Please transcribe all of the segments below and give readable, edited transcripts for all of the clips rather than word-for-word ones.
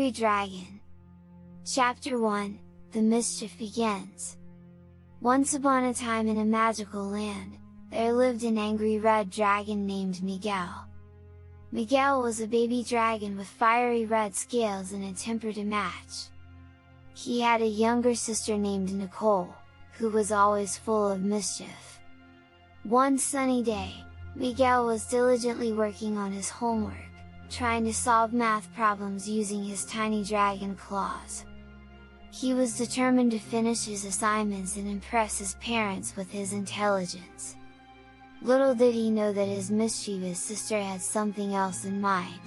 Angry Dragon. Chapter 1, The Mischief Begins. Once upon a time in a magical land, there lived an angry red dragon named Miguel. Miguel was a baby dragon with fiery red scales and a temper to match. He had a younger sister named Nicole, who was always full of mischief. One sunny day, Miguel was diligently working on his homework, trying to solve math problems using his tiny dragon claws. He was determined to finish his assignments and impress his parents with his intelligence. Little did he know that his mischievous sister had something else in mind.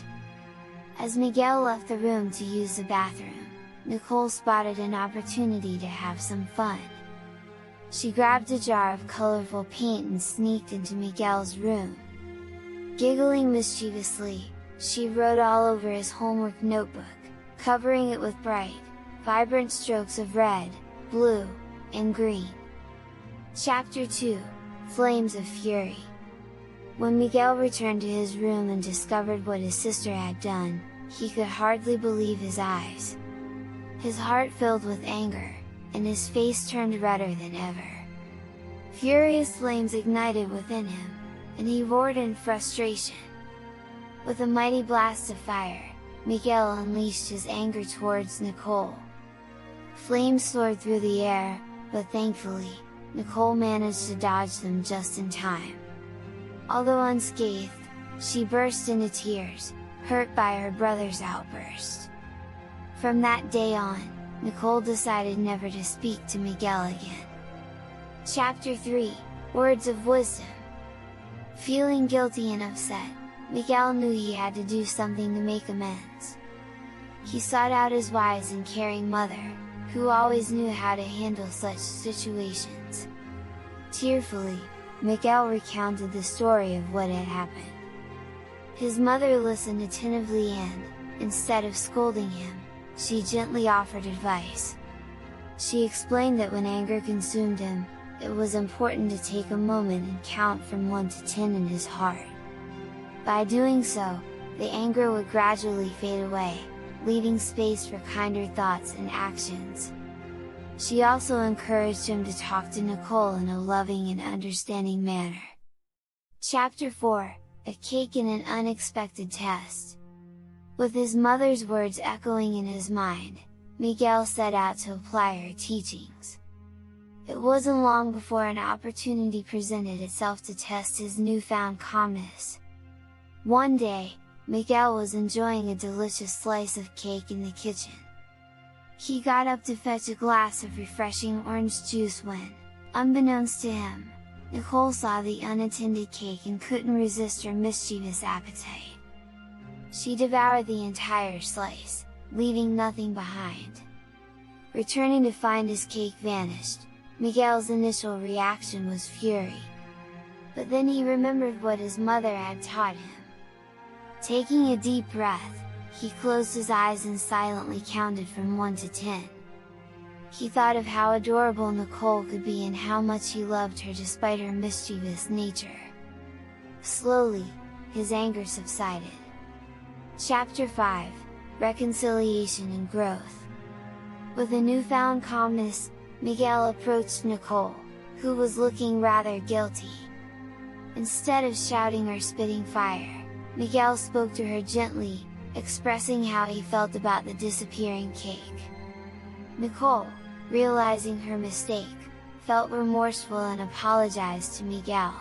As Miguel left the room to use the bathroom, Nicole spotted an opportunity to have some fun. She grabbed a jar of colorful paint and sneaked into Miguel's room. Giggling mischievously, she wrote all over his homework notebook, covering it with bright, vibrant strokes of red, blue, and green. Chapter 2, Flames of Fury. When Miguel returned to his room and discovered what his sister had done, he could hardly believe his eyes. His heart filled with anger, and his face turned redder than ever. Furious flames ignited within him, and he roared in frustration. With a mighty blast of fire, Miguel unleashed his anger towards Nicole. Flames soared through the air, but thankfully, Nicole managed to dodge them just in time. Although unscathed, she burst into tears, hurt by her brother's outburst. From that day on, Nicole decided never to speak to Miguel again. Chapter 3, Words of Wisdom. Feeling guilty and upset, Miguel knew he had to do something to make amends. He sought out his wise and caring mother, who always knew how to handle such situations. Tearfully, Miguel recounted the story of what had happened. His mother listened attentively and, instead of scolding him, she gently offered advice. She explained that when anger consumed him, it was important to take a moment and count from 1 to 10 in his heart. By doing so, the anger would gradually fade away, leaving space for kinder thoughts and actions. She also encouraged him to talk to Nicole in a loving and understanding manner. Chapter 4, A Cake in an Unexpected Test. With his mother's words echoing in his mind, Miguel set out to apply her teachings. It wasn't long before an opportunity presented itself to test his newfound calmness. One day, Miguel was enjoying a delicious slice of cake in the kitchen. He got up to fetch a glass of refreshing orange juice when, unbeknownst to him, Nicole saw the unattended cake and couldn't resist her mischievous appetite. She devoured the entire slice, leaving nothing behind. Returning to find his cake vanished, Miguel's initial reaction was fury. But then he remembered what his mother had taught him. Taking a deep breath, he closed his eyes and silently counted from 1 to 10. He thought of how adorable Nicole could be and how much he loved her despite her mischievous nature. Slowly, his anger subsided. Chapter 5, Reconciliation and Growth. With a newfound calmness, Miguel approached Nicole, who was looking rather guilty. Instead of shouting or spitting fire, Miguel spoke to her gently, expressing how he felt about the disappearing cake. Nicole, realizing her mistake, felt remorseful and apologized to Miguel.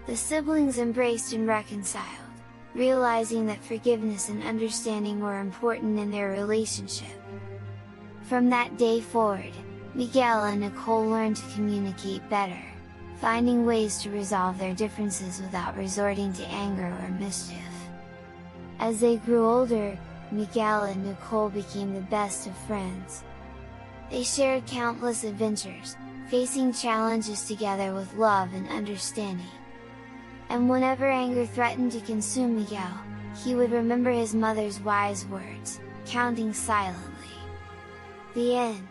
The siblings embraced and reconciled, realizing that forgiveness and understanding were important in their relationship. From that day forward, Miguel and Nicole learned to communicate better, finding ways to resolve their differences without resorting to anger or mischief. As they grew older, Miguel and Nicole became the best of friends. They shared countless adventures, facing challenges together with love and understanding. And whenever anger threatened to consume Miguel, he would remember his mother's wise words, counting silently. The end.